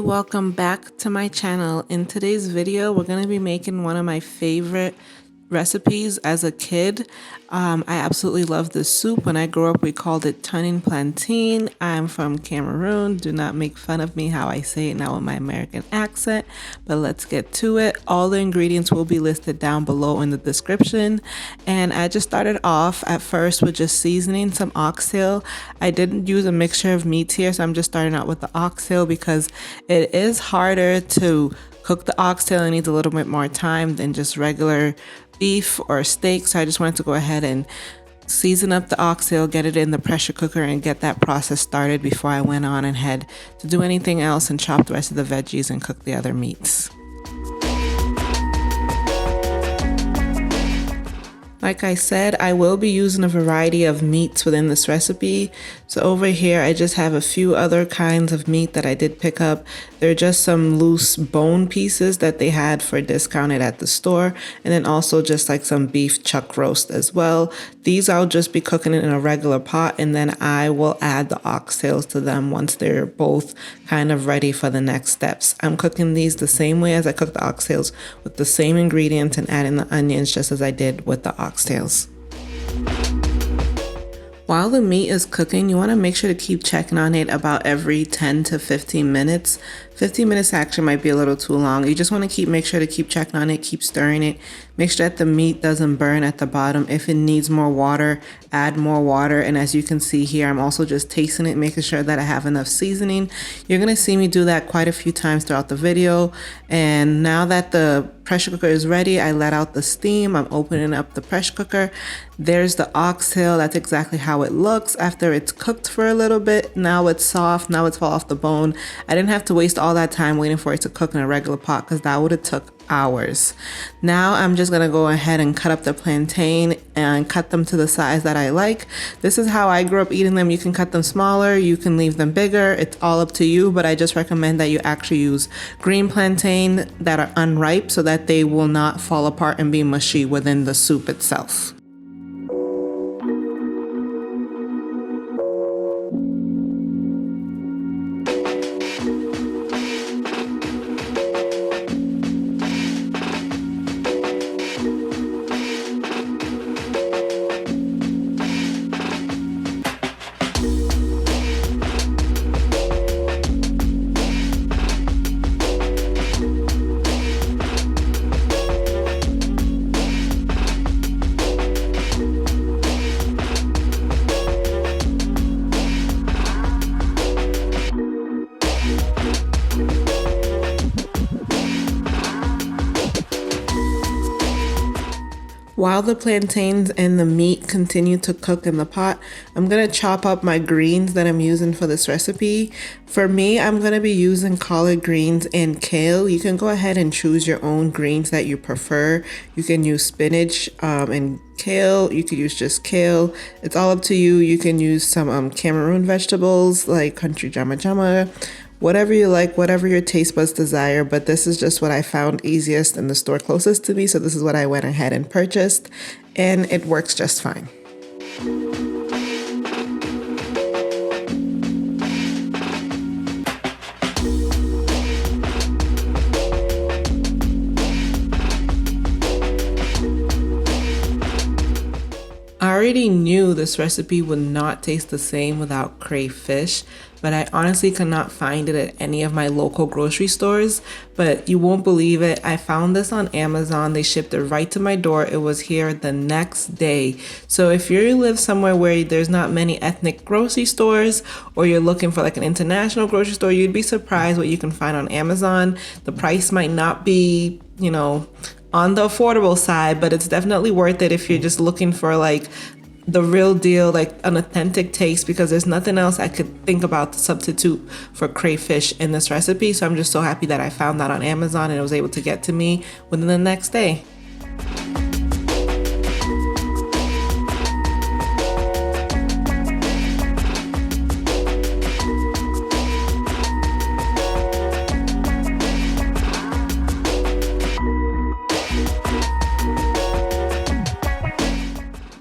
welcome back to my channel. In today's video, we're going to be making one of my favorite recipes as a kid. I absolutely love this soup. When I grew up, we called it Tunin Plantain. I'm from Cameroon. Do not make fun of me how I say it now with my American accent, but let's get to it. All the ingredients will be listed down below in the description. And I just started off at first with just seasoning some oxtail. I didn't use a mixture of meats here, so I'm just starting out with the oxtail because it is harder to cook the oxtail. It needs a little bit more time than just regular beef or steak, so I just wanted to go ahead and season up the oxtail, get it in the pressure cooker, and get that process started before I went on ahead to do anything else and chop the rest of the veggies and cook the other meats. Like I said, I will be using a variety of meats within this recipe. So over here, I just have a few other kinds of meat that I did pick up. They're just some loose bone pieces that they had for discounted at the store. And then also just like some beef chuck roast as well. These I'll just be cooking in a regular pot, and then I will add the oxtails to them once they're both kind of ready for the next steps. I'm cooking these the same way as I cook the oxtails, with the same ingredients and adding the onions just as I did with the oxtails. While the meat is cooking, you want to make sure to keep checking on it about every 10 to 15 minutes. 15 minutes actually might be a little too long. You just want to make sure to keep checking on it, keep stirring it. Make sure that the meat doesn't burn at the bottom. If it needs more water, add more water. And as you can see here, I'm also just tasting it, making sure that I have enough seasoning. You're going to see me do that quite a few times throughout the video. And now that the pressure cooker is ready, I let out the steam. I'm opening up the pressure cooker. There's the oxtail. That's exactly how it looks after it's cooked for a little bit. Now it's soft. Now it's fall off the bone. I didn't have to waste all that time waiting for it to cook in a regular pot because that would have took hours. Now I'm just gonna go ahead and cut up the plantain and cut them to the size that I like. This is how I grew up eating them. You can cut them smaller, you can leave them bigger. It's all up to you, but I just recommend that you actually use green plantain that are unripe so that they will not fall apart and be mushy within the soup itself. While the plantains and the meat continue to cook in the pot, I'm going to chop up my greens that I'm using for this recipe. For me, I'm going to be using collard greens and kale. You can go ahead and choose your own greens that you prefer. You can use spinach and kale. You could use just kale. It's all up to you. You can use some Cameroon vegetables like country jama jama. Whatever you like, whatever your taste buds desire, but this is just what I found easiest in the store closest to me, so this is what I went ahead and purchased, and it works just fine. I already knew this recipe would not taste the same without crayfish, but I honestly could not find it at any of my local grocery stores. But you won't believe it, I found this on Amazon. They shipped it right to my door. It was here the next day. So if you live somewhere where there's not many ethnic grocery stores, or you're looking for like an international grocery store, you'd be surprised what you can find on Amazon. The price might not be, on the affordable side, but it's definitely worth it if you're just looking for like the real deal, like an authentic taste, because there's nothing else I could think about to substitute for crayfish in this recipe. So I'm just so happy that I found that on Amazon and it was able to get to me within the next day.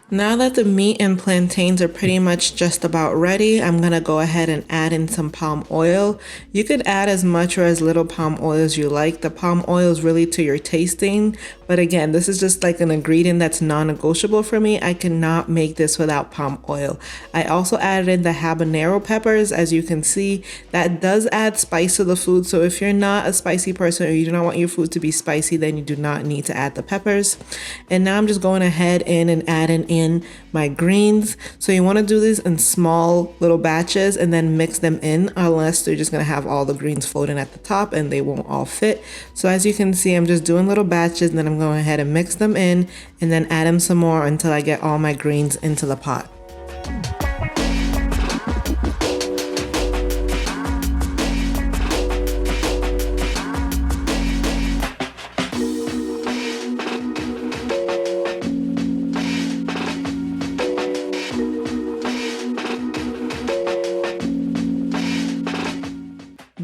Now that the meat and plantains are pretty much just about ready, I'm gonna go ahead and add in some palm oil. You could add as much or as little palm oil as you like. The palm oil is really to your tasting, but again, this is just like an ingredient that's non-negotiable for me. I cannot make this without palm oil. I also added in the habanero peppers. As you can see, that does add spice to the food, so if you're not a spicy person or you do not want your food to be spicy, then you do not need to add the peppers. And now I'm just going ahead and adding in my greens. So you want to do these in small little batches and then mix them in, unless they're just going to have all the greens floating at the top and they won't all fit. So as you can see, I'm just doing little batches and then I'm going ahead and mix them in and then add them some more until I get all my greens into the pot.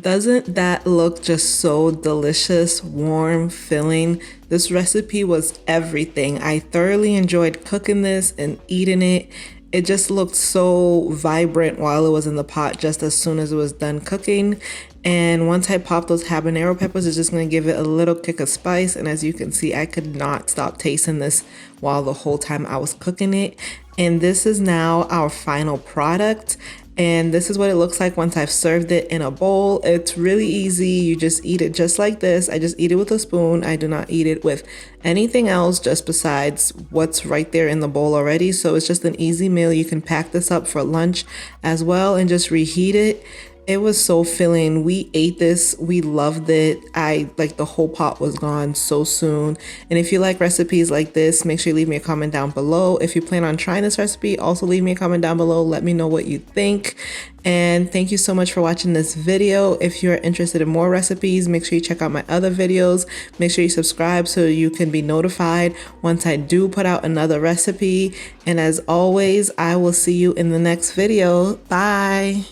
Doesn't that look just so delicious, warm, filling? This recipe was everything. I thoroughly enjoyed cooking this and eating it. It just looked so vibrant while it was in the pot just as soon as it was done cooking. And once I pop those habanero peppers, it's just going to give it a little kick of spice. And as you can see, I could not stop tasting this while the whole time I was cooking it. And this is now our final product. And this is what it looks like once I've served it in a bowl. It's really easy. You just eat it just like this. I just eat it with a spoon. I do not eat it with anything else just besides what's right there in the bowl already. So it's just an easy meal. You can pack this up for lunch as well and just reheat it. It was so filling. We ate this. We loved it. The whole pot was gone so soon. And if you like recipes like this, make sure you leave me a comment down below. If you plan on trying this recipe, also leave me a comment down below. Let me know what you think. And thank you so much for watching this video. If you're interested in more recipes, make sure you check out my other videos. Make sure you subscribe so you can be notified once I do put out another recipe. And as always, I will see you in the next video. Bye.